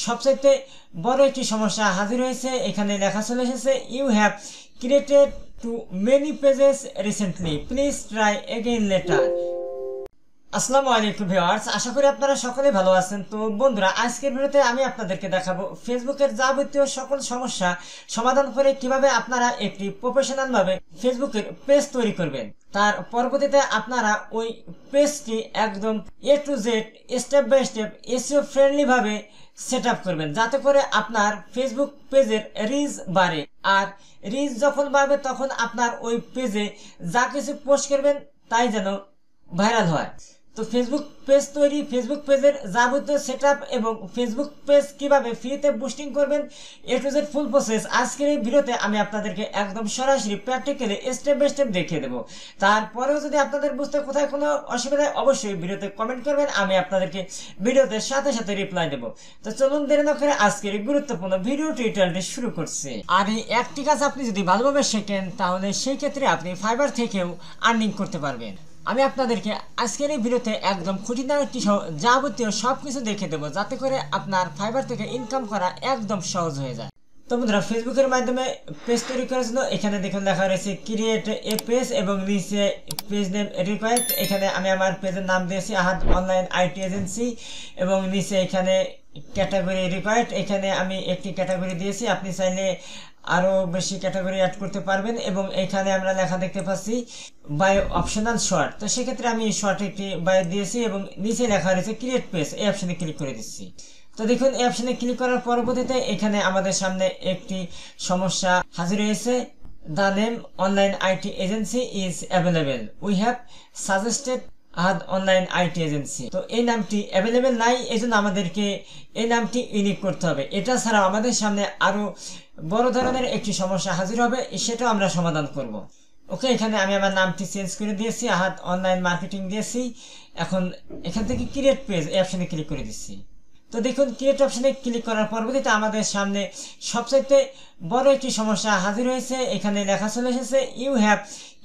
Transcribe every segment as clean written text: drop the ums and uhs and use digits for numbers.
সবচাইতে বড় একটি সমস্যা হাজির হয়েছে। এখানে লেখা চলে এসেছে, you have created too many pages recently, please try again later. আসসালামু আলাইকুম ভিউয়ার্স, আশা করি আপনারা সকলে ভালো আছেন। তো বন্ধুরা, আজকের ভিডিওতে আমি আপনাদেরকে দেখাবো ফেসবুকের যাবতীয় সকল সমস্যা সমাধান করে কিভাবে আপনারা একটি প্রফেশনাল ভাবে ফেসবুকের পেজ তৈরি করবেন। তার পরবর্তীতে আপনারা ওই পেজটি একদম A to Z step by step SEO friendly ভাবে সেট আপ করবেন, যাতে করে আপনার ফেসবুক পেজের রিচ বাড়ে। আর রিচ যখন বাড়বে তখন আপনার ওই পেজে যা কিছু পোস্ট করবেন তাই যেন ভাইরাল হয়। তো ফেসবুক পেজ তৈরি, ফেসবুক পেজের যাবতীয় সেটআপ এবং ফেসবুক পেজ কিভাবে ফ্রিতে বুস্টিং করবেন, এ টু জেড ফুল প্রসেস আজকের এই ভিডিওতে আমি আপনাদেরকে একদম সরাসরি প্র্যাকটিক্যালি স্টেপ বাই স্টেপ দেখিয়ে দেবো। তারপরেও যদি আপনাদের বুঝতে কোথায় কোনো অসুবিধা অবশ্যই ভিডিওতে কমেন্ট করবেন, আমি আপনাদেরকে ভিডিওতে সাথে সাথে রিপ্লাই দেবো। তো চলুন দেরি না করে আজকের এই গুরুত্বপূর্ণ ভিডিও টিউটোরিয়ালটি শুরু করছি। আর এই একটি কাজ আপনি যদি ভালোভাবে শেখেন তাহলে সেই ক্ষেত্রে আপনি ফাইবার থেকেও আর্নিং করতে পারবেন। আমি আপনাদেরকে আজকের এই ভিডিওতে একদম খুঁটিনাটি যাবতীয় সবকিছু দেখে দেবো, যাতে করে আপনার ফাইবার থেকে ইনকাম করা একদম সহজ হয়ে যায়। তো বন্ধুরা, ফেসবুকের মাধ্যমে পেজ তৈরি করার জন্য এখানে দেখুন লেখা রয়েছে ক্রিয়েট এ পেজ এবং নিচে পেজ নেম রিকোয়ার্ড। এখানে আমি আমার পেজের নাম দিয়েছি আহাদ অনলাইন আইটি এজেন্সি এবং নিচে এখানে ক্যাটাগরি রিকোয়ার্ড। এখানে আমি একটি ক্যাটাগরি দিয়েছি, আপনি চাইলে আরো বেশি ক্যাটাগরি অ্যাড করতে পারবেন। এবং এখানে আমরা লেখা দেখতে পাচ্ছি বায়ো অপশনাল শর্ট, তো সেক্ষেত্রে আমি শর্ট একটি বায়ো দিয়েছি এবং নিচে লেখা রয়েছে ক্রিয়েট পেজ, এই অপশনে ক্লিক করে দিচ্ছি। তো দেখুন, এই অপশনে ক্লিক করার পরবর্তীতে এখানে আমাদের সামনে একটি সমস্যা হাজির হয়েছে, the name online IT agency is available, we have suggested Ahad online IT agency. তো এই নামটি অ্যাভেলেবেল নাই, এই জন্য আমাদেরকে এই নামটি ইউনিক করতে হবে। এটা ছাড়াও আমাদের সামনে আরো বড় ধরনের একটি সমস্যা হাজির হবে, সেটাও আমরা সমাধান করব। ওকে, এখানে আমি আমার নামটি চেঞ্জ করে দিয়েছি, আহাদ অনলাইন মার্কেটিং দিয়েছি। এখন এখান থেকে ক্রিয়েট পেজ এই অপশনে ক্লিক করে দিচ্ছি। তো দেখুন, ক্রিয়েট অপশনে ক্লিক করার পরবর্তীতে আমাদের সামনে সবচাইতে বড় একটি সমস্যা হাজির হয়েছে। এখানে লেখা চলে এসেছে, you have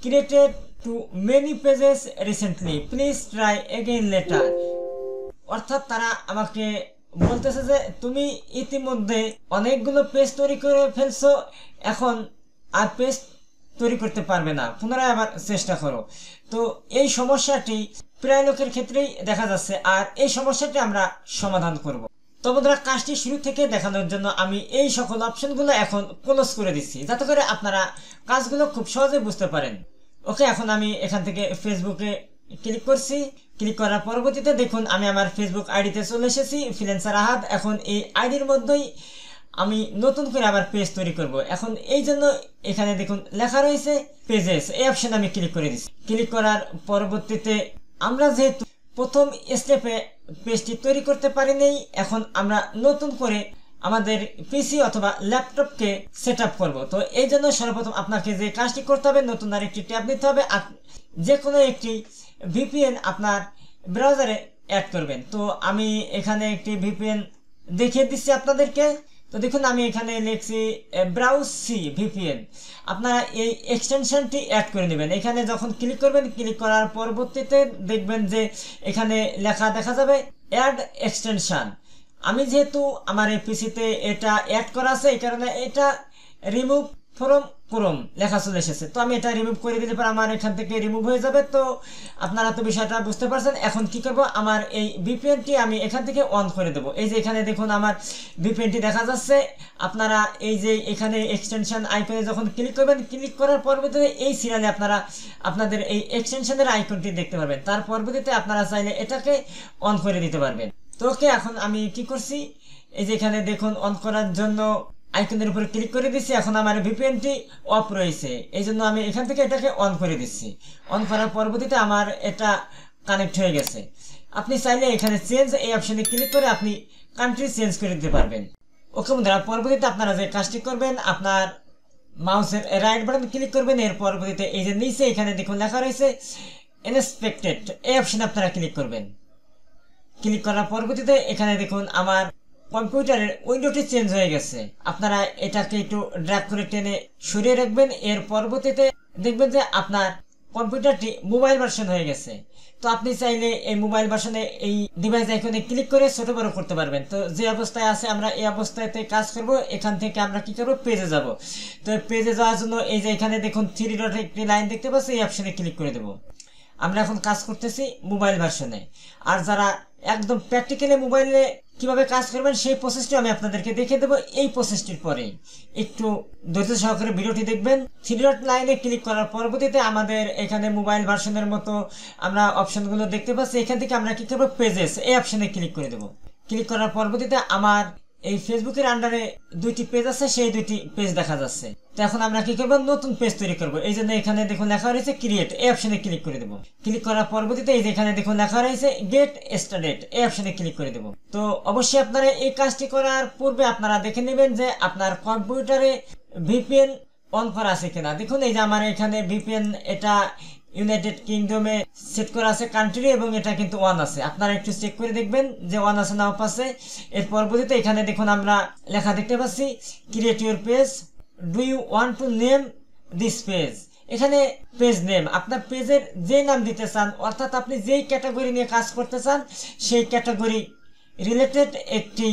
created too many pages recently, please try again later. অর্থাৎ তারা আমাকে বলতেছে যে তুমি ইতিমধ্যে অনেকগুলো পেজ তৈরি করে ফেলছো, এখন আর পেজ তৈরি করতে পারবে না, পুনরায় আবার চেষ্টা করো। তো এই সমস্যাটি প্রায় লোকের ক্ষেত্রেই দেখা যাচ্ছে, আর এই সমস্যাটি আমরা সমাধান করব। তো বন্ধুরা, কাজটি শুরু থেকে দেখানোর জন্য আমি এই সকল অপশনগুলো এখন ক্লোজ করে দিচ্ছি, যাতে করে আপনারা কাজগুলো খুব সহজে বুঝতে পারেন। ওকে, এখন আমি এখান থেকে ফেসবুকে ক্লিক করছি। ক্লিক করার পরবর্তীতে দেখুন আমি আমার ফেসবুক আইডিতে চলে এসেছি, ফ্রিল্যান্সার আহাদ। এখন এই আইডির মধ্যেই আমি নতুন করে আবার পেজ তৈরি করব। এখন এই জন্য এখানে দেখুন লেখা রয়েছে পেজেস, এই অপশনে আমি ক্লিক করে দিচ্ছি। ক্লিক করার পরবর্তীতে আমরা যেহেতু প্রথম স্টেপে পেজটি তৈরি করতে পারিনি, এখন আমরা নতুন করে আমাদের পিসি অথবা ল্যাপটপকে সেট আপ করবো। তো এই জন্য সর্বপ্রথম আপনাকে যে কাজটি করতে হবে, নতুন আর একটি ট্যাব নিতে হবে, যে কোনো একটি ভিপিএন আপনার ব্রাউজারে অ্যাড করবেন। তো আমি এখানে একটি ভিপিএন দেখিয়ে দিচ্ছি আপনাদেরকে। তো দেখুন, আমি এখানে লিখছি ব্রাউজ সি ভিপিএন। আপনারা এই এক্সটেনশনটি অ্যাড করে নেবেন। এখানে যখন ক্লিক করবেন, ক্লিক করার পরবর্তীতে দেখবেন যে এখানে লেখা দেখা যাবে অ্যাড এক্সটেনশন। আমি যেহেতু আমার এই পিসিতে এটা অ্যাড করা আছে, এই কারণে এটা রিমুভ ফ্রম ক্রোম লেখা চলে এসেছে। তো আমি এটা রিমুভ করে দিলে পর আমার এখান থেকে রিমুভ হয়ে যাবে। তো আপনারা তো বিষয়টা বুঝতে পারছেন। এখন কি করব, আমার এই ভিপিএনটি আমি এখান থেকে অন করে দেবো। এই যে এখানে দেখুন আমার ভিপিএনটি দেখা যাচ্ছে। আপনারা এই যে এখানে এক্সটেনশন আইকনে যখন ক্লিক করবেন, ক্লিক করার পরবর্তীতে এই সিরিয়ালে আপনারা আপনাদের এই এক্সটেনশনের আইকনটি দেখতে পারবেন। তার পরবর্তীতে আপনারা চাইলে এটাকে অন করে দিতে পারবেন। তো ওকে, এখন আমি কি করছি, এই যে এখানে দেখুন অন করার জন্য আইকনের উপরে ক্লিক করে দিচ্ছি। এখন আমার ভিপিএনটি অফ রয়েছে, এই জন্য আমি এখান থেকে এটাকে অন করে দিচ্ছি। অন করার পরবর্তীতে আমার এটা কানেক্ট হয়ে গেছে। আপনি চাইলে এখানে চেঞ্জ এই অপশনে ক্লিক করে আপনি কান্ট্রি চেঞ্জ করে দিতে পারবেন। ওকে বন্ধুরা, পরবর্তীতে আপনারা যে কাজটি করবেন, আপনার মাউসের রাইট বাটন ক্লিক করবেন। এর পরবর্তীতে এই যে নিচে এখানে দেখুন লেখা রয়েছে ইনস্পেক্টেড, এই অপশনে আপনারা ক্লিক করবেন। ক্লিক করার পরবর্তীতে এখানে দেখুন আমার কম্পিউটারের উইন্ডোটি চেঞ্জ হয়ে গেছে। আপনারা এটাকে একটু ড্র্যাগ করে টেনে সরিয়ে রাখবেন। এর পরবর্তীতে দেখবেন যে আপনার কম্পিউটারটি মোবাইল ভার্সন হয়ে গেছে। তো আপনি চাইলে এই মোবাইল ভার্সনে এই ডিভাইস আইকনে ক্লিক করে ছোট বড় করতে পারবেন। তো যে অবস্থায় আছে আমরা এই অবস্থাতে কাজ করব। এখান থেকে আমরা কি করব, পেজে যাব। তো পেজে যাওয়ার জন্য এই যে এখানে দেখুন 3 ডট একটি লাইন দেখতে পাচ্ছি, এই অপশনে ক্লিক করে দেব। আমরা এখন কাজ করতেছি মোবাইল ভার্সনে। আর যারা একদম প্র্যাকটিক্যালি মোবাইলে কিভাবে কাজ করবেন সেই প্রসেসটি আমি আপনাদেরকে দেখিয়ে দেবো এই প্রসেসটির পরেই। একটু ধৈর্য সহকারে ভিডিওটি দেখবেন। 3 ডট লাইনে ক্লিক করার পরবর্তীতে আমাদের এখানে মোবাইল ভার্সনের মতো আমরা অপশনগুলো দেখতে পাচ্ছি। এখান থেকে আমরা কি করবো, পেজেস এই অপশনে ক্লিক করে দেবো। ক্লিক করার পরবর্তীতে আমার এই ফেসবুকের আন্ডারে 2টি পেজ আছে, সেই 2টি পেজ দেখা যাচ্ছে। তো এখন আমরা কি করবো, নতুন পেজ তৈরি করবো। এই জন্য এখানে দেখুন লেখা রয়েছে ক্রিয়েট, এই অপশনে ক্লিক করে দেবো। ক্লিক করার পরবর্তীতে এই যে এখানে দেখুন লেখা রয়েছে গেট স্টার্টেড, এই অপশনে ক্লিক করে দেবো। তো অবশ্যই আপনারা এই কাজটি করার পূর্বে আপনারা দেখে নেবেন যে আপনার কম্পিউটারে ভিপিএন অন করা আছে কিনা। দেখুন এই যে আমার এখানে ভিপিএন এটা ইউনাইটেড কিংডমে সেট করা আছে কান্ট্রি, এবং এটা কিন্তু অন আছে। আপনারা একটু চেক করে দেখবেন যে অন আছে না অফ আছে। এর পরবর্তীতে এখানে দেখুন আমরা লেখা দেখতে পাচ্ছি create your page, do you want to name this page. এখানে পেজ নেম, আপনার পেজের যে নাম দিতে চান, অর্থাৎ আপনি যেই ক্যাটাগরি নিয়ে কাজ করতে চান সেই ক্যাটাগরি রিলেটেড একটি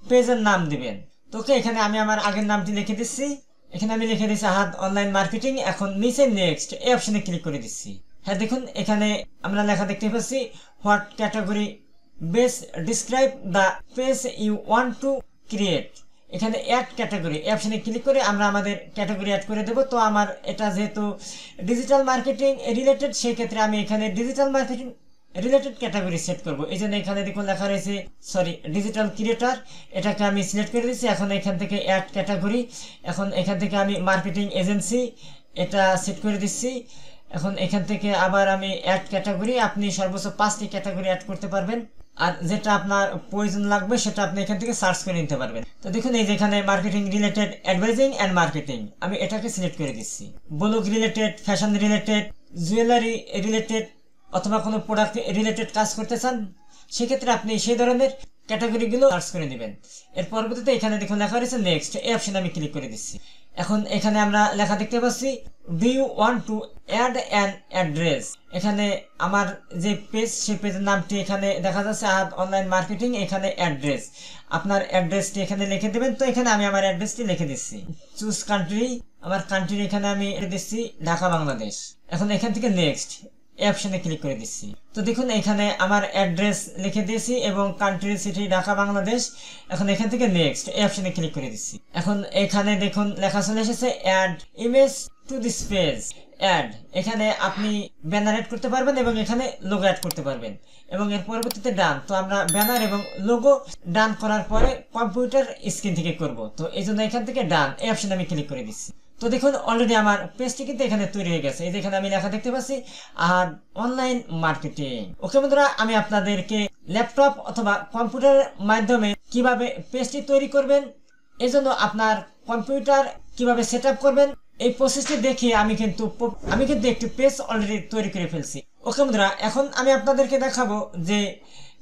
পেজের নাম দিবেন। তো এখানে আমি আমার আগের নামটি লিখে দিচ্ছি। এখানে আমি লিখে দিচ্ছি আহাদ অনলাইন মার্কেটিং। এখন নিচে নেক্সট এই অপশনে ক্লিক করে দিচ্ছি। হ্যাঁ দেখুন এখানে আমরা লেখা দেখতে পাচ্ছি what category best describe the page you want to create. এখানে অ্যাড ক্যাটাগরি এই অপশনে ক্লিক করে আমরা আমাদের ক্যাটাগরি অ্যাড করে দেব। তো আমার এটা যেহেতু ডিজিটাল মার্কেটিং রিলেটেড, সেই ক্ষেত্রে আমি এখানে digital marketing related category set করব। এই জন্য এখানে দেখুন লেখা রয়েছে ডিজিটাল ক্রিয়েটার, এটাকে আমি সিলেক্ট করে দিচ্ছি। এখন এখান থেকে অ্যাড ক্যাটাগরি, এখন এখান থেকে আমি মার্কেটিং এজেন্সি এটা সেট করে দিচ্ছি। এখন এখান থেকে আবার আমি অ্যাড ক্যাটাগরি, আপনি সর্বোচ্চ 5টি ক্যাটাগরি অ্যাড করতে পারবেন। আর যেটা আপনার প্রয়োজন লাগবে সেটা আপনি এখান থেকে সার্চ করে নিতে পারবেন। তো দেখুন এই যে এখানে marketing related advising and marketing, আমি এটাকে সিলেক্ট করে দিচ্ছি। Blog related, fashion related, jewellery related অথবা কোনো প্রোডাক্ট রিলেটেড কাজ করতে চান, সেক্ষেত্রে আপনি সেই ধরনের ক্যাটাগরিগুলো সার্চ করে নেবেন। এর পরবর্তীতে এখানে দেখুন লেখা রয়েছে নেক্সট, এই অপশনে আমি ক্লিক করে দিচ্ছি। এখন এখানে আমরা লেখা দেখতে পাচ্ছি do you want to add an address. এখানে আমার যে পেজ সেই পেজের নামটি এখানে দেখা যাচ্ছে আহাদ অনলাইন মার্কেটিং, এখানে অ্যাড্রেস, আপনার অ্যাড্রেসটি এখানে লিখে দেবেন। তো এখানে আমি আমার অ্যাড্রেসটি লিখে দিচ্ছি। চুজ কান্ট্রি, আমার কান্ট্রি এখানে আমি দিচ্ছি ঢাকা বাংলাদেশ। এখন এখান থেকে নেক্সট এই অপশনে ক্লিক করে দিচ্ছি। তো দেখুন এখানে আমার অ্যাড্রেস লিখে দিয়েছি এবং কান্ট্রি সিটি ঢাকা বাংলাদেশ। এখন এখান থেকে নেক্সট এই অপশনে ক্লিক করে দিচ্ছি। এখন এখানে দেখুন লেখা চলে এসেছে add image to this page. Add, এখানে আপনি ব্যানার অ্যাড করতে পারবেন এবং এখানে লোগো অ্যাড করতে পারবেন, এবং এর পরবর্তীতে ডান। তো আমরা ব্যানার এবং লোগো ডান করার পরে কম্পিউটার স্ক্রিন থেকে করব। তো এই জন্য এখান থেকে ডান এই অপশনে আমি ক্লিক করে দিচ্ছি। তো দেখুন অলরেডি আমার পেজটি কিন্তু এখানে তৈরি হয়ে গেছে। এই যেখানে আমি লেখা দেখতে পাচ্ছি আর অনলাইন মার্কেটিং। ওকে বন্ধুরা, আমি আপনাদেরকে ল্যাপটপ অথবা কম্পিউটারের মাধ্যমে কিভাবে পেজটি তৈরি করবেন, এজন্য আপনার কম্পিউটার কিভাবে সেট আপ করবেন এই প্রসেসটি দেখিয়ে আমি কিন্তু একটি পেজ অলরেডি তৈরি করে ফেলছি। ওকে বন্ধুরা, এখন আমি আপনাদেরকে দেখাবো যে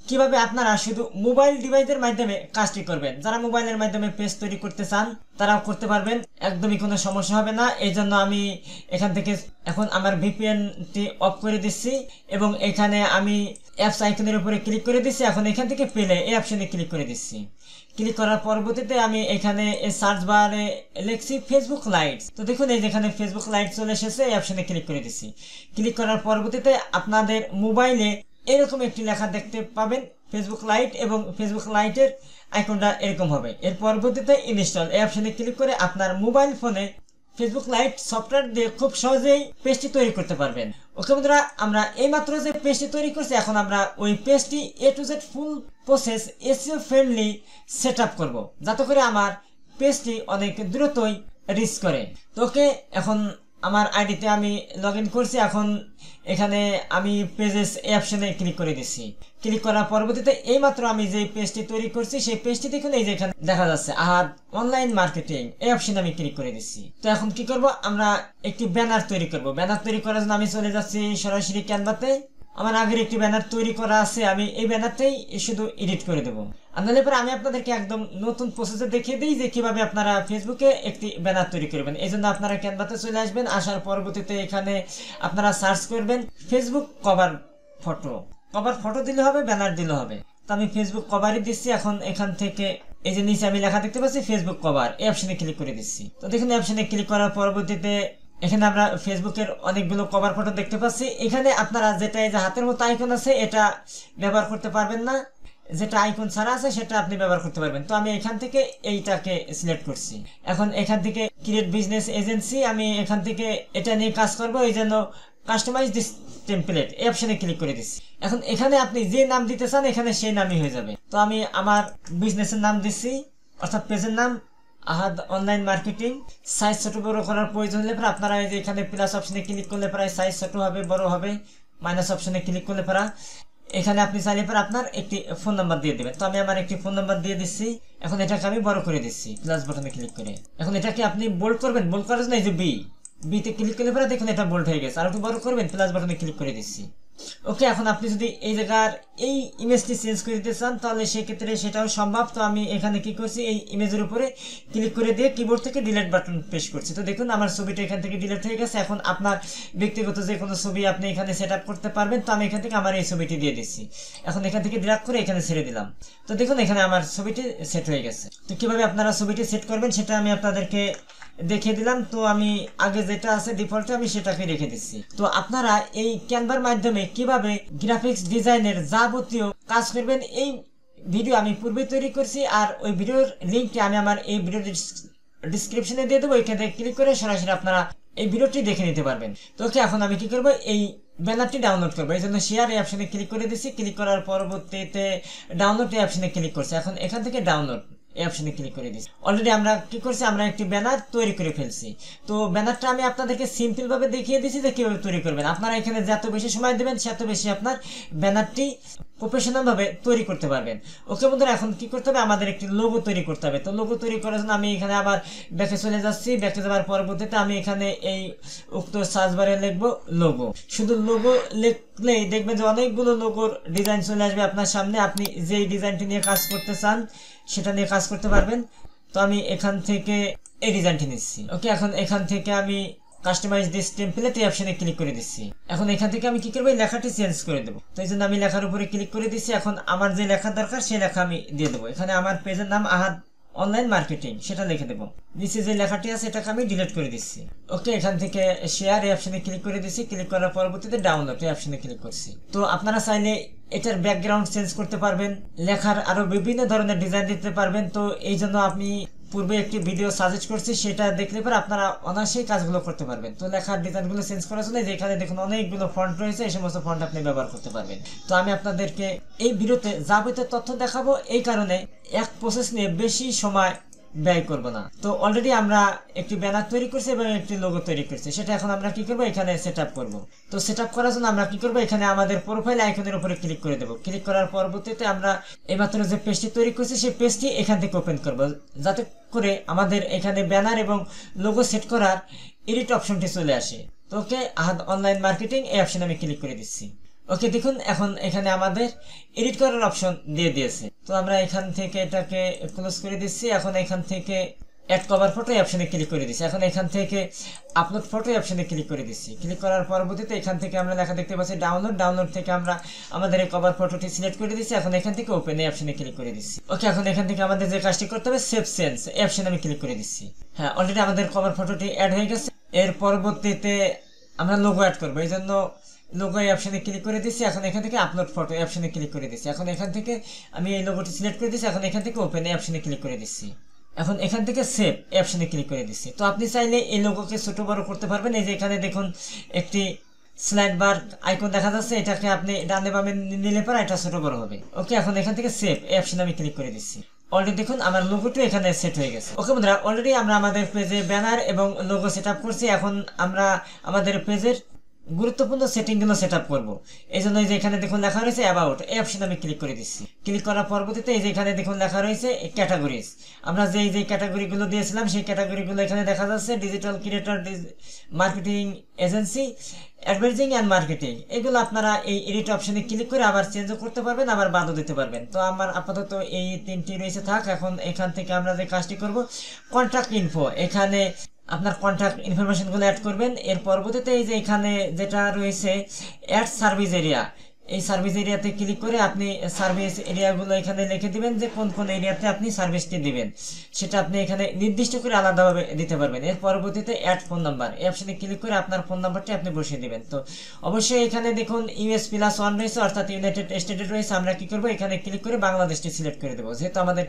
কিভাবে আপনারা শুধু মোবাইল ডিভাইসের মাধ্যমে কাজটি করবেন। যারা মোবাইলের মাধ্যমে পেজ তৈরি করতে চান তারাও করতে পারবেন, একদমই কোনো সমস্যা হবে না। এই জন্য আমি এখান থেকে এখন আমার ভিপিএনটি অফ করে দিচ্ছি এবং এখানে আমি অ্যাপস আইকনের উপরে ক্লিক করে দিচ্ছি। এখন এখান থেকে পেলে এই অপশনে ক্লিক করে দিচ্ছি। ক্লিক করার পরবর্তীতে আমি এখানে সার্চ বারে লিখছি ফেসবুক লাইটস। তো দেখুন এই যেখানে ফেসবুক লাইট চলে এসেছে, এই অপশনে ক্লিক করে দিচ্ছি। ক্লিক করার পরবর্তীতে আপনাদের মোবাইলে এরকম একটি লেখা দেখতে পাবেন ফেসবুক লাইট, এবং ফেসবুক লাইটের আইকনটা এরকম হবে। এর পরবর্তীতে ইনস্টল এই অপশনে ক্লিক করে আপনার মোবাইল ফোনে ফেসবুক লাইট সফটওয়্যার দিয়ে খুব সহজেই পেজটি তৈরি করতে পারবেন। ওকে বন্ধুরা, আমরা এইমাত্র যে পেজটি তৈরি করছি, এখন আমরা ওই পেজটি A to Z full process SEO friendly set up করবো, যাতে করে আমার পেজটি অনেক দ্রুতই রিচ করে। তো ওকে, এখন আমার আইডিতে আমি লগ ইন করছি। এখন এখানে আমি পেজেস এই অপশনে ক্লিক করে দিচ্ছি। ক্লিক করার পরবর্তীতে এইমাত্র আমি যে পেজটি তৈরি করছি সেই পেজটি দেখুন এই যে এখানে দেখা যাচ্ছে আহাদ অনলাইন মার্কেটিং, এই অপশনে আমি ক্লিক করে দিচ্ছি। তো এখন কি করব, আমরা একটি ব্যানার তৈরি করব। ব্যানার তৈরি করার জন্য আমি চলে যাচ্ছি সরাসরি ক্যানভাতে। আমার আগের একটি ব্যানার তৈরি করা আছে, আমি এই ব্যানারটাই শুধু এডিট করে দেব। আনলে পরে আমি আপনাদেরকে একদম নতুন প্রসেসে দেখিয়ে দিই যে কিভাবে আপনারা ফেসবুকে একটি ব্যানার তৈরি করবেন। এই জন্য আপনারা ক্যানভাতে চলে আসবেন, আসার পরবর্তীতে এখানে আপনারা সার্চ করবেন ফেসবুক কভার ফটো দিলে হবে, ব্যানার দিলে হবে। তো আমি ফেসবুক কভারই দিচ্ছি। এখন এখান থেকে এই যে নিচে আমি লেখা দেখতে পাচ্ছি ফেসবুক কভার, এই অপশনে ক্লিক করে দিচ্ছি। তো দেখুন এই অপশনে ক্লিক করার পরবর্তীতে এখানে আমরা ফেসবুকের অনেকগুলো কভার ফটো দেখতে পাচ্ছি। এখানে আপনারা যেটা এই যে হাতের মতো আইকন আছে এটা ব্যবহার করতে পারবেন না, যেটা আইকন ছাড়া আছে সেটা আপনি ব্যবহার করতে পারবেন। তো আমি এখান থেকে এইটাকে সিলেক্ট করছি। এখন এখান থেকে ক্রিয়েট বিজনেস এজেন্সি, আমি এখান থেকে এটা নিয়ে কাজ করব, এই জন্য কাস্টমাইজ দিস টেমপ্লেট এই অপশনে ক্লিক করে দিচ্ছি। এখন এখানে আপনি যে নাম দিতে চান এখানে সেই নামই হয়ে যাবে। তো আমি আমার বিজনেসের নাম দিচ্ছি, অর্থাৎ পেজের নাম আহাদ অনলাইন মার্কেটিং। সাইজ ছোট বড় করার প্রয়োজন হলে পরে আপনারা এই যে এখানে প্লাস অপশনে ক্লিক করলে পরে সাইজ ছোট হবে বড় হবে, মাইনাস অপশনে ক্লিক করলে পরে এখানে আপনি চাইলে পরে আপনার একটি ফোন নাম্বার দিয়ে দেবেন। তো আমি আমার একটি ফোন নাম্বার দিয়ে দিচ্ছি। এখন এটাকে আমি বড় করে দিচ্ছি প্লাস বাটনে ক্লিক করে। এখন এটাকে আপনি বোল্ড করবেন, বোল্ড করার জন্য এই যে বিতে ক্লিক করলে পরে দেখুন এটা বোল্ড হয়ে গেছে। আর একটু বড় করবেন, প্লাস বাটনে ক্লিক করে দিচ্ছি। ওকে, এখন আপনি যদি এই জায়গার এই ইমেজটি চেঞ্জ করে দিতে চান তাহলে সেক্ষেত্রে সেটাও সম্ভব। তো আমি এখানে কি করছি, এই ইমেজের উপরে ক্লিক করে দিয়ে কিবোর্ড থেকে ডিলিট বাটন প্রেস করছি। তো দেখুন আমার ছবিটা এখান থেকে ডিলিট হয়ে গেছে। এখন আপনার ব্যক্তিগত যে কোনো ছবি আপনি এখানে সেট আপ করতে পারবেন। তো আমি এখান থেকে আমার এই ছবিটি দিয়ে দিচ্ছি। এখন এখান থেকে ড্র্যাগ করে এখানে ছেড়ে দিলাম। তো দেখুন এখানে আমার ছবিটি সেট হয়ে গেছে। তো কিভাবে আপনারা ছবিটি সেট করবেন সেটা আমি আপনাদেরকে দেখিয়ে দিলাম। তো আমি আগে যেটা আছে ডিফল্টে আমি সেটাকে রেখে দিচ্ছি। তো আপনারা এই ক্যানভার মাধ্যমে কিভাবে গ্রাফিক্স ডিজাইনের যাবতীয় কাজ করবেন এই ভিডিও আমি পূর্বে তৈরি করছি, আর ওই ভিডিওর লিঙ্কটি আমি আমার এই ভিডিও ডিসক্রিপশনে দিয়ে দেবো। এখানে ক্লিক করে সরাসরি আপনারা এই ভিডিওটি দেখে নিতে পারবেন। তো ওকে, এখন আমি কি করবো, এই ব্যানারটি ডাউনলোড করবো। এই জন্য শেয়ার এই অপশনে ক্লিক করে দিচ্ছি। ক্লিক করার পরবর্তীতে ডাউনলোড এই অপশনে ক্লিক করছি। এখন এখান থেকে ডাউনলোড এই অপশনে ক্লিক করে দিচ্ছি। অলরেডি আমরা কি করছি, আমরা একটি ব্যানার তৈরি করে ফেলছি। তো ব্যানারটা আমি আপনাদেরকে সিম্পল ভাবে দেখিয়ে দিচ্ছি যে কিভাবে তৈরি করবেন। আপনারা এখানে যত বেশি সময় দেবেন তত বেশি আপনার ব্যানারটি প্রফেশনাল ভাবে তৈরি করতে পারবেন। ওকে বন্ধুরা, এখন কি করতে হবে, আমাদের একটি লোগো তৈরি করতে হবে। তো লোগো তৈরি করার জন্য আমি এখানে আবার ব্যাকে চলে যাচ্ছি। ব্যাকে যাওয়ার পরবর্তীতে আমি এখানে এই উক্ত সার্চ বারে লিখবো লোগো। শুধু লোগো লিখলেই দেখবেন যে অনেকগুলো লোগোর ডিজাইন চলে আসবে আপনার সামনে। আপনি যেই ডিজাইনটি নিয়ে কাজ করতে চান সেটা নিয়ে কাজ করতে পারবেন। তো আমি এখান থেকে এই ডিজাইনটি নিচ্ছি। ওকে, এখন এখান থেকে আমি কাস্টমাইজ দিস টেমপ্লেট এই অপশনে ক্লিক করে দিচ্ছি। এখন এখান থেকে আমি কি করবো, এই লেখাটি চেঞ্জ করে দেবো। তো এই জন্য আমি লেখার উপরে ক্লিক করে দিচ্ছি। এখন আমার যে লেখা দরকার সেই লেখা আমি দিয়ে দেবো। এখানে আমার পেজের নাম আহাদ অনলাইন মার্কেটিং সেটা লিখে দেবো। নিচে যে লেখাটি আছে এটাকে আমি ডিলিট করে দিচ্ছি। ওকে, এখান থেকে শেয়ার এই অপশনে ক্লিক করে দিচ্ছি। ক্লিক করার পরবর্তীতে ডাউনলোড এই অপশনে ক্লিক করছি। তো আপনারা চাইলে এটার ব্যাকগ্রাউন্ড চেঞ্জ করতে পারবেন, লেখার আরো বিভিন্ন ধরনের ডিজাইন দিতে পারবেন। তো এই জন্য আপনি পূর্বে একটি ভিডিও সাজেস্ট করছি, সেটা দেখলে পরে আপনারা অনায়াসেই কাজগুলো করতে পারবেন। তো লেখার ডিজাইনগুলো চেঞ্জ করার জন্য যেখানে দেখুন অনেকগুলো ফন্ট রয়েছে, এই সমস্ত ফন্ট আপনি ব্যবহার করতে পারবেন। তো আমি আপনাদেরকে এই ভিডিওতে যাবতীয় তথ্য দেখাবো, এই কারণে এক প্রসেস নিয়ে বেশি সময় ব্যয় করব না। তো অলরেডি আমরা একটি ব্যানার তৈরি করছি এবং একটি লোগো তৈরি করছি, সেটা এখন আমরা কি করব, এখানে সেট আপ করবো। তো সেট আপ করার জন্য আমরা কি করবো, এখানে আমাদের প্রোফাইল আইকনের উপরে ক্লিক করে দেবো। ক্লিক করার পরবর্তীতে আমরা এইমাত্র যে পেজটি তৈরি করছি সেই পেজটি এখান থেকে ওপেন করব, যাতে করে আমাদের এখানে ব্যানার এবং লোগো সেট করার এডিট অপশনটি চলে আসে। তো ওকে, আহাদ অনলাইন মার্কেটিং এই অপশনে আমি ক্লিক করে দিচ্ছি। ওকে, দেখুন এখন এখানে আমাদের এডিট করার অপশন দিয়ে দিয়েছে। তো আমরা এখান থেকে এটাকে ক্লোজ করে দিচ্ছি। এখন এখান থেকে অ্যাড কভার ফটো এই অপশনে ক্লিক করে দিচ্ছি। এখন এখান থেকে আপলোড ফটো এই অপশনে ক্লিক করে দিচ্ছি। ক্লিক করার পরবর্তীতে এখান থেকে আমরা লেখা দেখতে পাচ্ছি ডাউনলোড থেকে আমরা আমাদের এই কভার ফটোটি সিলেক্ট করে দিচ্ছি। এখন এখান থেকে ওপেন এই অপশনে ক্লিক করে দিচ্ছি। ওকে, এখন এখান থেকে আমাদের যে কাজটি করতে হবে সেভ চেঞ্জ এই অপশনে আমি ক্লিক করে দিচ্ছি। হ্যাঁ, অলরেডি আমাদের কভার ফটোটি অ্যাড হয়ে গেছে। এর পরবর্তীতে আমরা লোগো অ্যাড করবো, এই জন্য লোগো এই অপশনে ক্লিক করে দিচ্ছি। এখন এখান থেকে আপলোড ফটো এই অপশনে ক্লিক করে দিচ্ছি। এখন এখান থেকে আমি এই লোগোটি সিলেক্ট করে দিচ্ছি। এখন এখান থেকে ওপেন এই অপশনে ক্লিক করে দিচ্ছি। এখন এখান থেকে সেভ এই অপশনে ক্লিক করে দিচ্ছি। তো আপনি চাইলে এই লোগোকে ছোট বড় করতে পারবেন। এই যে এখানে দেখুন একটি স্লাইড বার আইকন দেখা যাচ্ছে, এটাকে আপনি ডানে বামে নিলে পরে এটা ছোট বড় হবে। ওকে, এখন এখান থেকে সেভ এই অপশনে আমি ক্লিক করে দিচ্ছি। অলরেডি দেখুন আমার লোগোটি এখানে সেট হয়ে গেছে। ওকে বন্ধুরা, অলরেডি আমরা আমাদের পেজে ব্যানার এবং লোগো সেট আপ করছি। এখন আমরা আমাদের পেজের গুরুত্বপূর্ণ সেটিংগুলো সেট আপ করবো। এই জন্য যে এখানে দেখুন লেখা রয়েছে অ্যাবাউট, এই অপশনে আমি ক্লিক করে দিচ্ছি। ক্লিক করার পরবর্তীতে এই যে এখানে দেখুন লেখা রয়েছে ক্যাটাগরিজ। আমরা যে ক্যাটাগরিগুলো দিয়েছিলাম সেই ক্যাটাগরিগুলো এখানে দেখা যাচ্ছে, digital creator, marketing agency, advertising and marketing. এগুলো আপনারা এই এডিট অপশনে ক্লিক করে আবার চেঞ্জও করতে পারবেন, আবার বাদও দিতে পারবেন। তো আমার আপাতত এই 3টি রয়েছে থাক। এখন এখান থেকে আমরা যে কাজটি করব, কন্ট্যাক্ট ইনফো, এখানে আপনার কন্ট্যাক্ট ইনফরমেশনগুলো অ্যাড করবেন। এর পরবর্তীতে এই যে এখানে যেটা রয়েছে অ্যাড সার্ভিস এরিয়া, এই সার্ভিস এরিয়াতে ক্লিক করে আপনি সার্ভিস এরিয়াগুলো এখানে লিখে দিবেন যে কোন কোন এরিয়াতে আপনি সার্ভিসটি দিবেন, সেটা আপনি এখানে নির্দিষ্ট করে আলাদাভাবে দিতে পারবেন। এর পরবর্তীতে অ্যাড ফোন নাম্বার, এই অপশনে ক্লিক করে আপনার ফোন নাম্বারটি আপনি বসিয়ে দেবেন। তো অবশ্যই এখানে দেখুন US+1 রয়েছে, অর্থাৎ ইউনাইটেড স্টেটে রয়েছে। আমরা কি করব, এখানে ক্লিক করে বাংলাদেশটি সিলেক্ট করে দেবো, যেহেতু আমাদের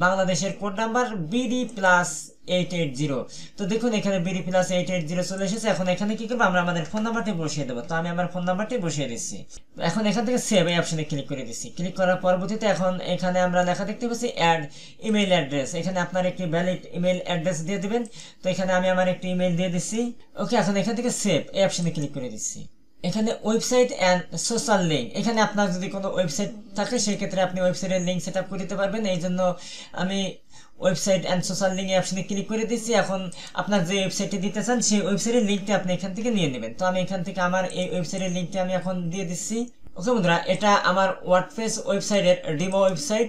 বাংলাদেশের কোড নাম্বার BD+880। তো দেখুন এখানে BD+880 চলে এসেছে। এখন এখানে কি করবো, আমরা আমাদের ফোন নাম্বারটি বসিয়ে দেবো। তো আমি আমার ফোন নাম্বারটি বসিয়ে দিচ্ছি। এখন এখান থেকে সেভ, এই অপশনে ক্লিক করে দিচ্ছি। ক্লিক করার পরবর্তীতে এখন এখানে আমরা লেখা দেখতে পাচ্ছি অ্যাড ইমেইল অ্যাড্রেস, এখানে আপনার একটি ভ্যালিড ইমেইল অ্যাড্রেস দিয়ে দিবেন। তো এখানে আমি আমার একটি ইমেইল দিয়ে দিচ্ছি। ওকে, এখন এখান থেকে সেভ, এই অপশনে ক্লিক করে দিচ্ছি। এখানে ওয়েবসাইট অ্যান্ড সোশ্যাল লিঙ্ক, এখানে আপনার যদি কোনো ওয়েবসাইট থাকে সেই ক্ষেত্রে আপনি ওয়েবসাইটের লিঙ্ক সেট আপ করে দিতে পারবেন। এই জন্য আমি ওয়েবসাইট অ্যান্ড সোশ্যাল লিঙ্ক অপশনে ক্লিক করে দিচ্ছি। এখন আপনার যে ওয়েবসাইটে দিতে চান সেই ওয়েবসাইটের লিঙ্কটা আপনি এখান থেকে নিয়ে নেবেন। তো আমি এখান থেকে আমার এই ওয়েবসাইটের লিঙ্কটা আমি এখন দিয়ে দিচ্ছি। ওকে বন্ধুরা, এটা আমার ওয়ার্ডপ্রেস ওয়েবসাইটের ডেমো ওয়েবসাইট।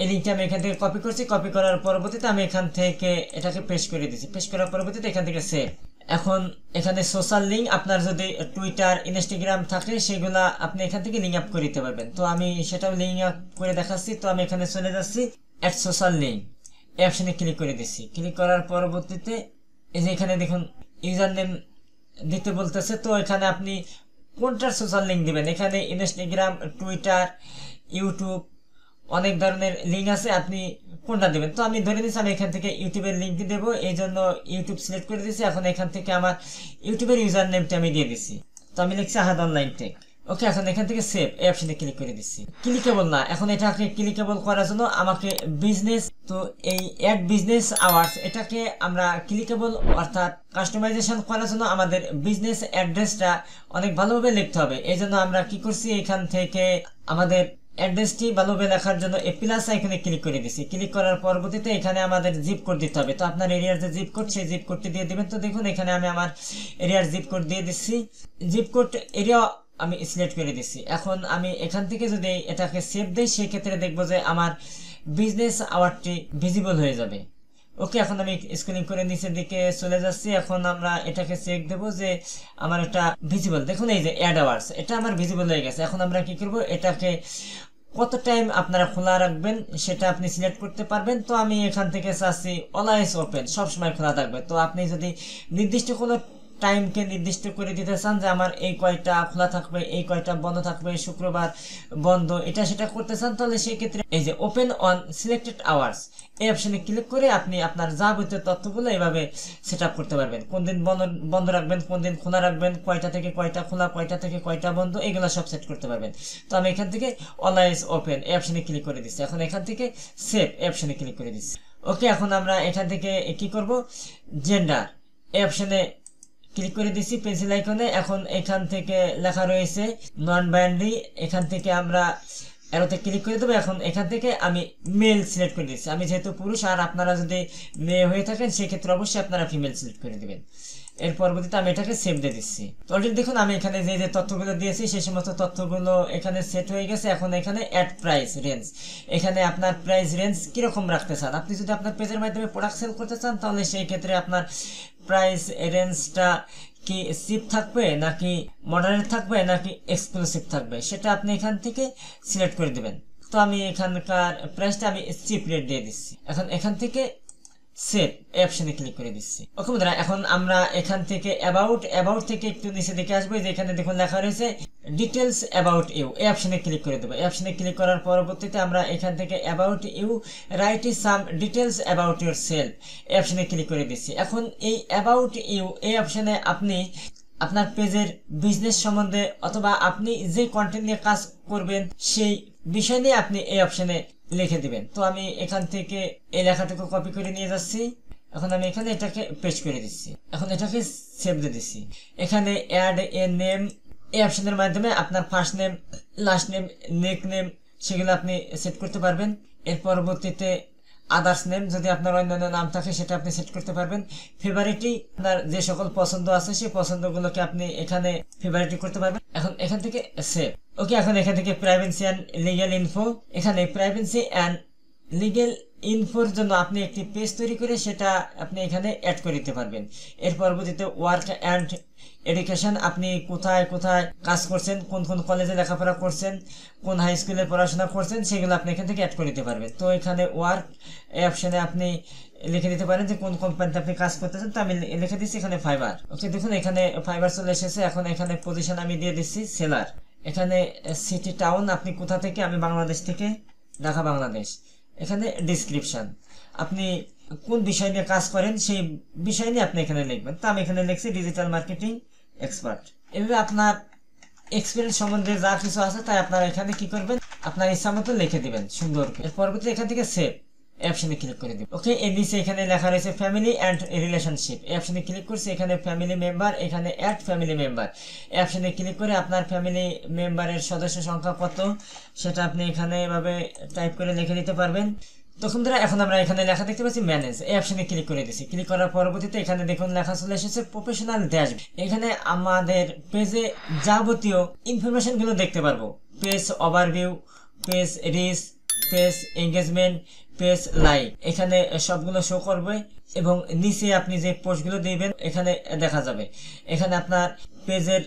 এই লিঙ্কটা আমি এখান থেকে কপি করছি। কপি করার পরবর্তীতে আমি এখান থেকে এটাকে পেস্ট করে দিচ্ছি। পেস্ট করার পরবর্তীতে এখান থেকে সেভ। এখন এখানে সোশ্যাল লিঙ্ক, আপনার যদি টুইটার, ইনস্টাগ্রাম থাকে সেগুলা আপনি এখান থেকে লিঙ্ক আপ করে দিতে পারবেন। তো আমি সেটাও লিঙ্ক আপ করে দেখাচ্ছি। তো আমি এখানে চলে যাচ্ছি অ্যাড সোশ্যাল লিঙ্ক, এই অপশনে ক্লিক করে দিচ্ছি। ক্লিক করার পরবর্তীতে এই যে এখানে দেখুন ইউজার নেম দিতে বলতেছে। তো এখানে আপনি কোনটার সোশ্যাল লিঙ্ক দিবেন, এখানে ইনস্টাগ্রাম, টুইটার, ইউটিউব, অনেক ধরনের লিঙ্ক আছে, আপনি কোনটা দেবেন। তো আমি ধরে নিচ্ছি আমি এখান থেকে ইউটিউবের লিঙ্কটি দেবো, এই জন্য ইউটিউব সিলেক্ট করে দিচ্ছি। এখন এখান থেকে আমার ইউটিউবের ইউজার নেমটা আমি দিয়ে দিচ্ছি। তো আমি লিখছি আহাদ অনলাইন টেক। ওকে, এখন এখান থেকে সেভ, এই অপশনে ক্লিক করে দিচ্ছি। ক্লিকেবল না, এখন এটাকে ক্লিকেবল করার জন্য আমাকে বিজনেস, তো এই অ্যাড বিজনেস আওয়ার্স, এটাকে আমরা ক্লিকেবল অর্থাৎ কাস্টমাইজেশন করার জন্য আমাদের বিজনেস অ্যাড্রেসটা অনেক ভালোভাবে লিখতে হবে। এই জন্য আমরা কি করছি, এখান থেকে আমাদের অ্যাড্রেসটি ভালোভাবে লেখার জন্য এই প্লাস আইকনে ক্লিক করে দিচ্ছি। ক্লিক করার পরবর্তীতে এখানে আমাদের জিপ কোড দিতে হবে। তো আপনার এরিয়ার যে জিপ কোড, সেই জিপ কোডটি দিয়ে দিবেন। তো দেখুন এখানে আমি আমার এরিয়ার জিপ কোড দিয়ে দিচ্ছি। জিপ কোড এরিয়া আমি সিলেক্ট করে দিচ্ছি। এখন আমি এখান থেকে যদি এটাকে সেভ দিই, সেই ক্ষেত্রে দেখবো যে আমার বিজনেস আওয়ারটি ভিজিবল হয়ে যাবে। ওকে, এখন আমি স্ক্রলিং করে নিচের দিকে চলে যাচ্ছি। এখন আমরা এটাকে চেক দেবো যে আমার এটা ভিজিবল। দেখুন এই যে অ্যাড আওয়ার্স, এটা আমার ভিজিবল হয়ে গেছে। এখন আমরা কি করব, এটাকে কত টাইম আপনারা খোলা রাখবেন সেটা আপনি সিলেক্ট করতে পারবেন। তো আমি এখান থেকে চাচ্ছি অলওয়েজ ওপেন, সবসময় খোলা থাকবে। তো আপনি যদি নির্দিষ্ট কোনো টাইমকে নির্দিষ্ট করে দিতে চান যে আমার এই কয়টা খোলা থাকবে, এই কয়টা বন্ধ থাকবে, শুক্রবার বন্ধ, এটা সেটা করতে চান, তাহলে সেই ক্ষেত্রে এই যে ওপেন অন সিলেক্টেড আওয়ার্স, এই অপশনে ক্লিক করে আপনি আপনার যাবতীয় তথ্যগুলো এইভাবে সেট আপ করতে পারবেন। কোন দিন বন্ধ রাখবেন, কোন দিন খোলা রাখবেন, কয়টা থেকে কয়টা খোলা, কয়টা থেকে কয়টা বন্ধ, এগুলো সব সেট করতে পারবেন। তো আমি এখান থেকে অলওয়েজ ওপেন, এই অপশনে ক্লিক করে দিচ্ছি। এখন এখান থেকে সেভ, এই অপশনে ক্লিক করে দিচ্ছি। ওকে, এখন আমরা এখান থেকে কি করব, জেন্ডার, এই অপশনে ক্লিক করে দিচ্ছি পেন্সিল আইকনে। এখন এখান থেকে লেখা রয়েছে নন বাইনারি, এখান থেকে আমরা অ্যারোতে ক্লিক করে দেবো। এখন এখান থেকে আমি মেল সিলেক্ট করে দিচ্ছি। আমি যেহেতু পুরুষ, আর আপনারা যদি মেয়ে হয়ে থাকেন সেক্ষেত্রে অবশ্যই আপনারা ফিমেল সিলেক্ট করে দেবেন। এর পরবর্তীতে আমি এটাকে সেভ দিয়ে দিচ্ছি। তো অলরেডি দেখুন আমি এখানে যে যে তথ্যগুলো দিয়েছি সেই সমস্ত তথ্যগুলো এখানে সেট হয়ে গেছে। এখন এখানে অ্যাড প্রাইস রেঞ্জ, এখানে আপনার প্রাইস রেঞ্জ কিরকম রাখতে চান। আপনি যদি আপনার পেজের মাধ্যমে প্রোডাক্ট সেল করতে চান, তাহলে সেই ক্ষেত্রে আপনার প্রাইস রেঞ্জটা কি চিপ থাকবে, নাকি মডারেট থাকবে, নাকি এক্সক্লুসিভ থাকবে, সেটা আপনি এখান থেকে সিলেক্ট করে দেবেন। তো আমি এখানকার প্রাইসটা আমি চিপ রেট দিয়ে দিচ্ছি। এখন এখান থেকে সেভ, এই অপশনে ক্লিক করে দিচ্ছি। ওকে বন্ধুরা, এখন আমরা এখান থেকে অ্যাবাউট থেকে একটু নিচে দিকে আসবো। যে এখানে দেখুন লেখা রয়েছে ডিটেলস অ্যাবাউট ইউ, এই অপশনে ক্লিক করে দেবো। এই অপশনে ক্লিক করার পরবর্তীতে আমরা এখান থেকে about you write some details about yourself, এই অপশনে ক্লিক করে দিচ্ছি। এখন এই অ্যাবাউট ইউ এই অপশনে আপনি আপনার পেজের বিজনেস সম্বন্ধে অথবা আপনি যে কন্টেন্ট নিয়ে কাজ করবেন সেই বিষয় নিয়ে আপনি এই অপশনে লিখে দিবেন। তো আমি এখান থেকে এই লেখাটুকু কপি করে নিয়ে যাচ্ছি। এখন আমি এখানে এটাকে পেস্ট করে দিচ্ছি। এখন এটাকে সেভ দিয়ে দিচ্ছি। এখানে অ্যাড এ নেম এই অপশনের মাধ্যমে আপনার first name, last name, nick name সেগুলো আপনি সেট করতে পারবেন। এর পরবর্তীতে আদার্স নেম, যদি আপনার অন্যান্য নাম থাকে সেটা আপনি সেট করতে পারবেন। ফেভারিটি, আপনার যে সকল পছন্দ আছে সেই পছন্দগুলোকে আপনি এখানে ফেভারিটি করতে পারবেন। এখন এখান থেকে সেভ। ওকে, এখন এখান থেকে প্রাইভেসি অ্যান্ড লিগ্যাল ইনফো, এখানে প্রাইভেসি অ্যান্ড লিগ্যাল ইনফোর জন্য আপনি একটি পেজ তৈরি করে সেটা আপনি এখানে অ্যাড করে দিতে পারবেন। এর পরবর্তীতে ওয়ার্ক অ্যান্ড এডুকেশন, আপনি কোথায় কোথায় কাজ করছেন, কোন কোন কলেজে লেখাপড়া করছেন, কোন হাই স্কুলে পড়াশোনা করছেন সেগুলো আপনি এখান থেকে অ্যাড করে দিতে পারবেন। তো এখানে ওয়ার্ক এই অপশনে আপনি লিখে দিতে পারেন যে কোন কোম্পানিতে আপনি কাজ করতেছেন। তো আমি লিখে দিচ্ছি এখানে ফাইবার। ওকে, দেখুন এখানে ফাইবার চলে এসেছে। এখন এখানে পজিশন আমি দিয়ে দিচ্ছি সেলার। এখানে সিটি টাউন, আপনি কোথা থেকে, আমি বাংলাদেশ থেকে, ঢাকা বাংলাদেশ। এখানে ডিসক্রিপশন, আপনি কোন বিষয় নিয়ে কাজ করেন সেই বিষয় নিয়ে আপনি এখানে লিখবেন। তো আমি এখানে লিখছি ডিজিটাল মার্কেটিং এক্সপার্ট। এভাবে আপনার এক্সপিরিয়েন্স সম্বন্ধে যা কিছু আছে তাই আপনারা এখানে কি করবেন, আপনার ইচ্ছা মতো লিখে দিবেন সুন্দর করে। এর পরবর্তী এখান থেকে সেভ অপশনে ক্লিক করে দিবেন। ওকে, এর নিচে এখানে লেখা রয়েছে ফ্যামিলি অ্যান্ড রিলেশনশিপ, এই অপশনে ক্লিক করছি। এখানে ফ্যামিলি মেম্বার, এখানে অ্যাড ফ্যামিলি মেম্বার, এই অপশনে ক্লিক করে আপনার ফ্যামিলি মেম্বারের সদস্য সংখ্যা কত সেটা আপনি এখানে এভাবে টাইপ করে লিখে দিতে পারবেন। তখন ধরে এখন আমরা এখানে লেখা দেখতে পাচ্ছি ম্যানেজ, এই অপশনে ক্লিক করে দিচ্ছি। ক্লিক করার পরবর্তীতে এখানে দেখুন লেখা চলে এসেছে প্রফেশনাল ড্যাশবোর্ড। এখানে আমাদের পেজে যাবতীয় ইনফরমেশন গুলো দেখতে পারবো। Page overview, page reach, page engagement, page like, এখানে সবগুলো শো করবে এবং নিচে আপনি যে পোস্টগুলো দিবেন এখানে দেখা যাবে। এখানে আপনার পেজের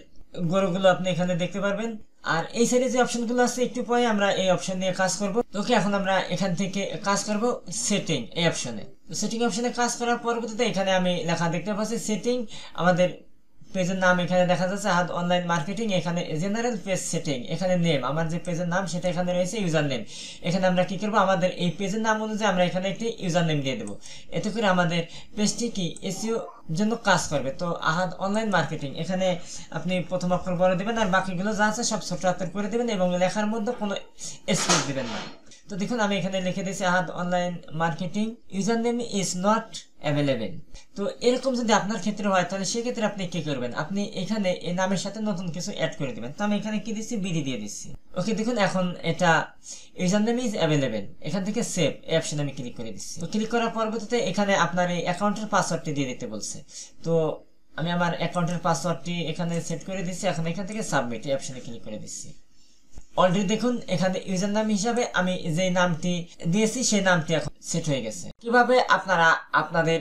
গরুগুলো আপনি এখানে দেখতে পারবেন। আর এই সাইডে যে অপশনগুলো আছে একটু পরে আমরা এই অপশন নিয়ে কাজ করব। ওকে, এখন আমরা এখান থেকে কাজ করব সেটিং এই অপশনে। সেটিং অপশনে কাজ করার পরবর্তীতে এখানে আমি লেখা দেখতে পাচ্ছি সেটিং, আমাদের পেজের নাম এখানে দেখা যাচ্ছে হাত অনলাইন মার্কেটিং। এখানে জেনারেল পেজ সেটিং, এখানে নেম, আমার যে পেজের নাম সেটা এখানে রয়েছে ইউজার নেম। এখানে আমরা কি করব, আমাদের এই পেজের নাম অনুযায়ী আমরা এখানে একটি ইউজার নেম দিয়ে দেবো। এতে করে আমাদের পেজটি কি এসইও জন্য কাজ করবে। তো আহাদ অনলাইন মার্কেটিং, এখানে আপনি প্রথম অক্ষর বলে দেবেন আর বাকিগুলো যা আছে সব ছোট হাতের করে দেবেন এবং লেখার মধ্যে কোনো স্পেস দিবেন না। তো দেখুন আমি এখানে লিখে দিয়েছি Ahad online marketing, user name is not available. তো এরকম যদি আপনার ক্ষেত্রে হয় তাহলে সেক্ষেত্রে আপনি কি করবেন, আপনি এখানে এই নামের সাথে নতুন কিছু অ্যাড করে দিবেন। তো আমি এখানে কি দিচ্ছি, বিডি দিয়ে দিচ্ছি। ওকে, দেখুন এখন এটা ইউজার নেম ইজ অ্যাভেলেবেল। এখান থেকে সেভ এই অপশনে আমি ক্লিক করে দিচ্ছি। তো ক্লিক করার পরবর্তীতে এখানে আপনার এই অ্যাকাউন্টের পাসওয়ার্ডটি দিয়ে দিতে বলছে। তো আমি আমার অ্যাকাউন্টের পাসওয়ার্ডটি এখানে সেট করে দিচ্ছি। এখন এখান থেকে সাবমিট এই অপশনে ক্লিক করে দিচ্ছি। অলরেডি দেখুন এখানে ইউজার নাম হিসাবে আমি যে নামটি দিয়েছি সেই নামটি এখন সেট হয়ে গেছে। কিভাবে আপনারা আপনাদের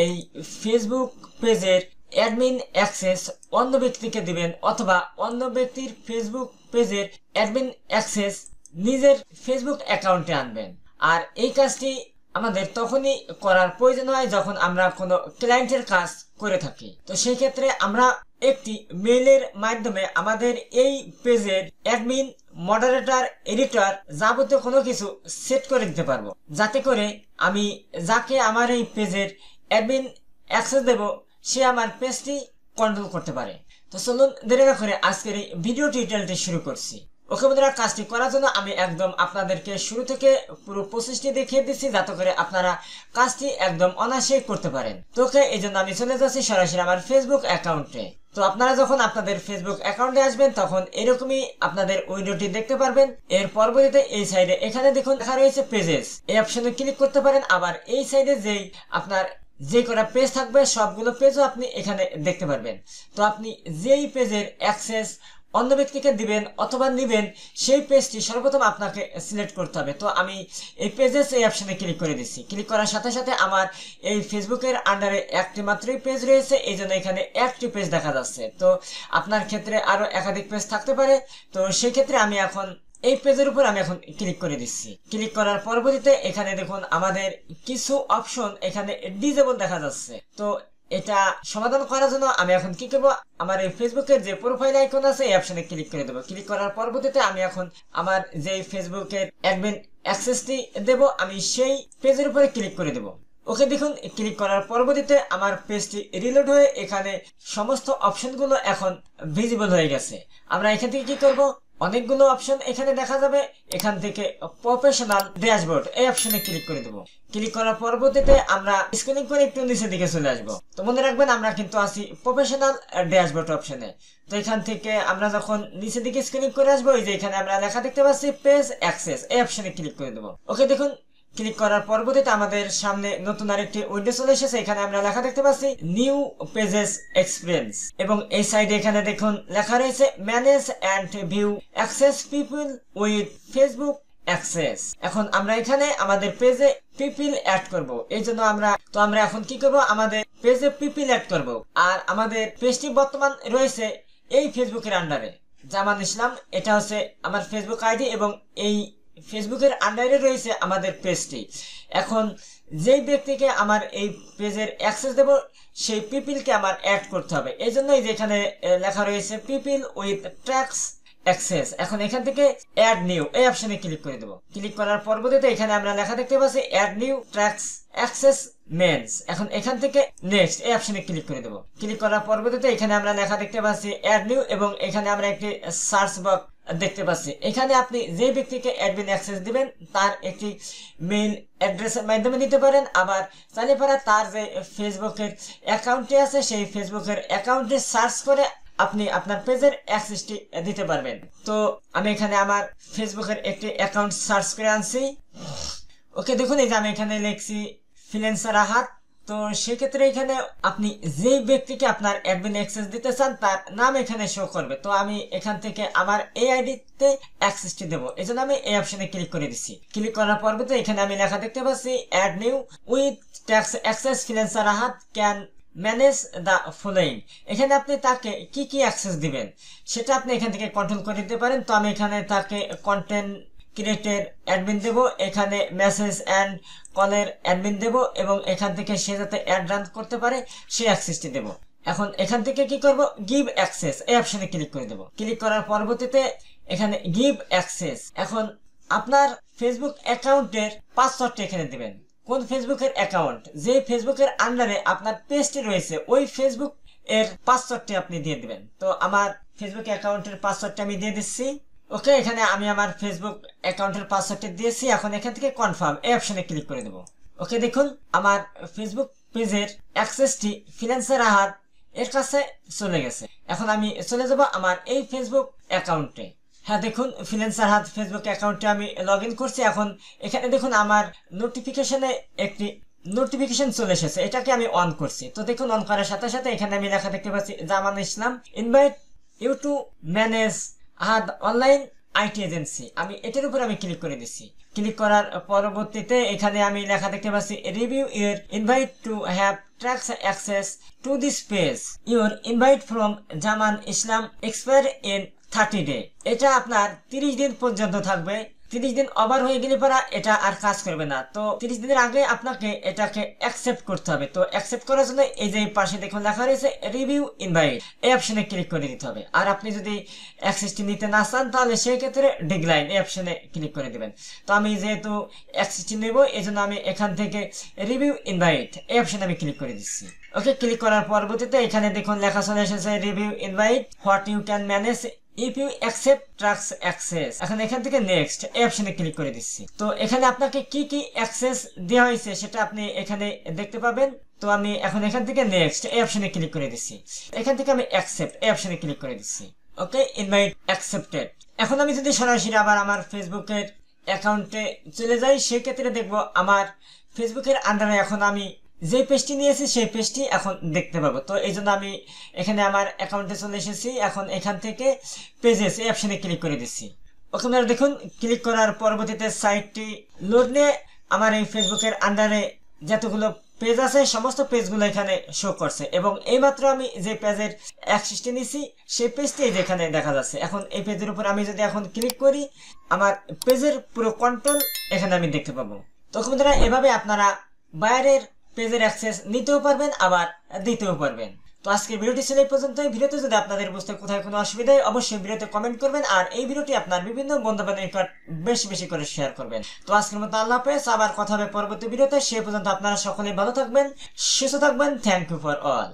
এই ফেসবুক পেজের অ্যাডমিন অ্যাক্সেস অন্য ব্যক্তিকে দিবেন অথবা অন্য ব্যক্তির ফেসবুক পেজের অ্যাডমিন অ্যাক্সেস নিজের ফেসবুক অ্যাকাউন্টে আনবেন। আর এই কাজটি আমাদের তখনই করার প্রয়োজন হয় যখন আমরা কোনো ক্লায়েন্টের কাজ করে থাকি। তো সেই ক্ষেত্রে আমরা একটি মেইলের মাধ্যমে আমাদের এই পেজের অ্যাডমিন, মডারেটর, এডিটর যাবতীয় কোনো কিছু সেট করে দিতে পারবো, যাতে করে আমি যাকে আমার এই পেজের অ্যাডমিন অ্যাক্সেস দেব সে আমার পেজটি কন্ট্রোল করতে পারে। তো চলুন দেরি না করে আজকের এই ভিডিও টিউটোরিয়ালটি শুরু করছি। ওকে বন্ধুরা, কাজটি করার জন্য আমি একদম আপনাদেরকে শুরু থেকে পুরো প্রসেসটি দেখিয়ে দিচ্ছি যাতে করে আপনারা কাজটি একদম অনায়াসেই করতে পারেন। তো ওকে, এই জন্য আমি চলে যাচ্ছি সরাসরি আমার ফেসবুক অ্যাকাউন্টে। তো আপনারা যখন আপনাদের ফেসবুক অ্যাকাউন্টে আসবেন তখন এরকমই আপনাদের উইন্ডোটি দেখতে পারবেন। এর পরবর্তীতে এই সাইডে এখানে দেখুন লেখা রয়েছে পেজেস, এই অপশনে ক্লিক করতে পারেন। আবার এই সাইডে যেই আপনার যে কটা পেজ থাকবে সবগুলো পেজও আপনি এখানে দেখতে পারবেন। তো আপনি যেই পেজের অ্যাক্সেস অন্য ব্যক্তিকে দিবেন অথবা নিবেন সেই পেজটি সর্বপ্রথম আপনাকে সিলেক্ট করতে হবে। তো আমি এই পেজেস এই অপশনে ক্লিক করে দিচ্ছি। ক্লিক করার সাথে সাথে আমার এই ফেসবুকের আন্ডারে একটি মাত্রই পেজ রয়েছে, এই জন্য এখানে একটি পেজ দেখা যাচ্ছে। তো আপনার ক্ষেত্রে আরো একাধিক পেজ থাকতে পারে। তো সেই ক্ষেত্রে আমি এখন এই পেজের উপর আমি এখন ক্লিক করে দিচ্ছি। ক্লিক করার পরবর্তীতে এখানে দেখুন আমাদের কিছু অপশন এখানে ডিজেবল দেখা যাচ্ছে। তো এটা সমাধান করার জন্য আমি এখন কি করবো, আমার এই ফেসবুকের যে প্রোফাইল আইকন আছে এই অপশনে ক্লিক করে দেবো। ক্লিক করার পরবর্তীতে আমি এখন আমার যে ফেসবুকের অ্যাডমিন অ্যাক্সেসটি দেব আমি সেই পেজের উপরে ক্লিক করে দেবো। ওকে, দেখুন ক্লিক করার পরবর্তীতে আমার পেজটি রিলোড হয়ে এখানে সমস্ত অপশনগুলো এখন ভিজিবল হয়ে গেছে। আমরা এখান থেকে কি করব, অনেকগুলো অপশন এখানে দেখা যাবে। এখান থেকে প্রফেশনাল ড্যাশবোর্ড এই অপশনে ক্লিক করে দেবো। ক্লিক করার পরবর্তীতে আমরা স্ক্রলিং করে একটু নিচের দিকে চলে আসবো। তো মনে রাখবেন আমরা কিন্তু আছি প্রফেশনাল ড্যাশবোর্ড অপশনে। তো এখান থেকে আমরা যখন নিচের দিকে স্ক্রলিং করে আসবো, এই যে এখানে আমরা লেখা দেখতে পাচ্ছি পেজ অ্যাক্সেস এই অপশনে ক্লিক করে দেবো। ওকে, দেখুন ক্লিক করার পরবর্তীতে আমাদের সামনে নতুন আরেকটি উইন্ডো চলে এসেছে। এখানে আমরা লেখা দেখতে পাচ্ছি নিউ পেজেস এক্সপিরিয়েন্স, এবং এই সাইডে এখানে দেখুন লেখা রয়েছে manage and view access people with Facebook access. এখন আমরা এখানে আমাদের পেজে পিপল অ্যাড করব, এই জন্য আমরা এখন কি করব, আমাদের পেজে পিপল অ্যাড করব। আর আমাদের পেজটি বর্তমান রয়েছে এই ফেসবুকের আন্ডারে, জামান ইসলাম, এটা হচ্ছে আমার ফেসবুক আইডি, এবং এই ফেসবুকের আন্ডারে রয়েছে আমাদের পেজটি। এখন যেই ব্যক্তিকে আমার এই পেজের অ্যাক্সেস দেব সেই পিপলকে আমার অ্যাড করতে হবে। এই জন্যই যেখানে লেখা রয়েছে পিপল উইথ ট্যাক্স অ্যাক্সেস। এখন এখান থেকে অ্যাড নিউ এই অপশনে ক্লিক করে দেবো। ক্লিক করার পরবর্তীতে এখানে আমরা লেখা দেখতে পাচ্ছি অ্যাড নিউ ট্যাক্স অ্যাক্সেস মেন্স। এখন এখান থেকে নেক্সট এই অপশনে ক্লিক করে দেবো। ক্লিক করার পরবর্তীতে এখানে আমরা লেখা দেখতে পাচ্ছি অ্যাড নিউ, এবং এখানে আমরা একটি সার্চ বক্স দেখতে পাচ্ছি। এখানে আপনি যে ব্যক্তিকে অ্যাডমিন অ্যাক্সেস দিবেন তার একটি মেইল অ্যাড্রেসের মাধ্যমে নিতে পারেন, আবার চাইলে পারা তার যে ফেসবুকের অ্যাকাউন্টটি আছে সেই ফেসবুকের অ্যাকাউন্টে সার্চ করে আপনি আপনার পেজের অ্যাক্সেসটি দিতে পারবেন। তো আমি এখানে আমার ফেসবুকের একটি অ্যাকাউন্ট সার্চ করে আনছি। ওকে, দেখুন এই যে আমি এখানে লিখছি ফ্রিল্যান্সার আহাদ। তো সেক্ষেত্রে এখানে আপনি যে ব্যক্তিকে আপনার অ্যাডমিন অ্যাক্সেস দিতে চান তার নাম এখানে শো করবে। তো আমি এখান থেকে আমার এই আইডিতে অ্যাক্সেসটি দেবো, এই জন্য আমি এই অপশনে ক্লিক করে দিচ্ছি। ক্লিক করার পরবর্তী এখানে আমি লেখা দেখতে পাচ্ছি অ্যাড নিউ উইথ ট্যাক্স access freelancer Ahad can manage the following. এখানে আপনি তাকে কি কি অ্যাক্সেস দিবেন সেটা আপনি এখান থেকে কন্ট্রোল করে দিতে পারেন। তো আমি এখানে তাকে কন্টেন্ট ক্রিয়েটের অ্যাডমিন দেব, এখানে মেসেজ অ্যান্ড কলের অ্যাডমিন দেব, এবং এখান থেকে সে যাতে অ্যাড রান করতে পারে সেই অ্যাক্সেসটি দেব। এখন এখান থেকে কি করব, গিভ অ্যাক্সেস এই অপশনে ক্লিক করে দেব। ক্লিক করার পরবর্তীতে এখানে গিভ অ্যাক্সেস। এখন আপনার ফেসবুক অ্যাকাউন্টের পাসওয়ার্ডটা এখানে দিবেন। কোন ফেসবুকের অ্যাকাউন্ট, যে ফেসবুকের আন্ডারে আপনার পেজটি রয়েছে ওই ফেসবুক এর পাসওয়ার্ডটি আপনি দিয়ে দিবেন। তো আমার ফেসবুক অ্যাকাউন্টের পাসওয়ার্ডটা আমি দিয়ে দিচ্ছি। ওকে, এখানে আমি আমার ফেসবুক অ্যাকাউন্টের পাসওয়ার্ডটি দিয়েছি। এখন এখান থেকে কনফার্ম এই অপশনে ক্লিক করে দেবো। ওকে, দেখুন আমার ফেসবুক পেজের অ্যাক্সেসটি ফ্রিল্যান্সার আহাদ এর কাছে চলে গেছে। এখন আমি চলে যাব আমার এই ফেসবুক অ্যাকাউন্টে। হ্যাঁ, দেখুন ফ্রিল্যান্সার আহাদ ফেসবুক অ্যাকাউন্টে আমি লগ ইন করছি। এখন এখানে দেখুন আমার নোটিফিকেশনে একটি নোটিফিকেশন চলে এসেছে, এটাকে আমি অন করছি। তো দেখুন অন করার সাথে সাথে এখানে আমি লেখা দেখতে পাচ্ছি Zaman Islam invite you to manage Ahad online IT agency. আমি এটার উপর আমি ক্লিক করে দিচ্ছি। ক্লিক করার পরবর্তীতে এখানে আমি লেখা দেখতে পাচ্ছি review your invite to have tracts access to this page your invite from Zaman Islam expire in 30 day. এটা আপনার 30 দিন পর্যন্ত থাকবে। 30 দিন ওভার হয়ে গেলে পরা এটা আর কাজ করবে না। তো 30 দিনের আগে আপনাকে এটাকে অ্যাকসেপ্ট করতে হবে। তো অ্যাকসেপ্ট করার জন্য এই যে পাশে দেখুন লেখা রয়েছে রিভিউ ইনভাইট এই অপশনে ক্লিক করে দিতে হবে। আর আপনি যদি অ্যাক্সেসটি নিতে না চান তাহলে সেই ক্ষেত্রে ডিক্লাইন এই অপশনে ক্লিক করে দিবেন। তো আমি যেহেতু অ্যাক্সেসটি নেব এই জন্য আমি এখান থেকে রিভিউ ইনভাইট এই অপশনে আমি ক্লিক করে দিচ্ছি। ওকে, ক্লিক করার পরবর্তীতে এখানে দেখুন লেখা চলে এসেছে review invite what you can manage if you accept task access. এখন এখান থেকে নেক্সট এই অপশনে ক্লিক করে দিচ্ছি। তো এখানে আপনাকে কি কি অ্যাক্সেস দেওয়া হয়েছে সেটা আপনি এখানে দেখতে পাবেন। তো আমি এখন এখান থেকে নেক্সট এই অপশনে ক্লিক করে দিচ্ছি। এখান থেকে আমি অ্যাকসেপ্ট এই অপশনে ক্লিক করে দিচ্ছি। ওকে, ইনভাইট অ্যাকসেপ্টেড। এখন আমি যদি সরাসরি আবার আমার ফেসবুকের অ্যাকাউন্টে চলে যাই সেক্ষেত্রে দেখব আমার ফেসবুকের আন্ডারে এখন আমি যে পেজটি নিয়েছি সেই পেজটি এখন দেখতে পাবো। তো এই জন্য আমি এখানে আমার অ্যাকাউন্টে চলে এসেছি। এখন এখান থেকে পেজেস এই অপশনে ক্লিক করে দিচ্ছি। ওখানে দেখুন ক্লিক করার পরবর্তীতে সাইটটি লোড নিয়ে আমার এই ফেসবুকের আন্ডারে যতগুলো পেজ আছে সমস্ত পেজগুলো এখানে শো করছে, এবং এইমাত্র আমি যে পেজের অ্যাক্সেসটি নিয়েছি সেই পেজটি যেখানে দেখা যাচ্ছে। এখন এই পেজের উপর আমি যদি এখন ক্লিক করি আমার পেজের পুরো কন্ট্রোল এখানে আমি দেখতে পাবো। তখন এভাবে আপনারা বাইরের পেজের অ্যাক্সেস নিতেও পারবেন আবার দিতেও পারবেন। তো আজকের ভিডিওটি ছিল এই পর্যন্তই। ভিডিওতে যদি আপনাদের বুঝতে কোথায় কোনো অসুবিধা হয় অবশ্যই ভিডিওতে কমেন্ট করবেন, আর এই ভিডিওটি আপনার বিভিন্ন বন্ধু-বান্ধবের নিকট বেশি বেশি করে শেয়ার করবেন। তো আজকের মতো আল্লাহ হাফেজ, আবার কথা হবে পরবর্তী ভিডিওতে। সে পর্যন্ত আপনারা সকলেই ভালো থাকবেন, সুস্থ থাকবেন। Thank you for all.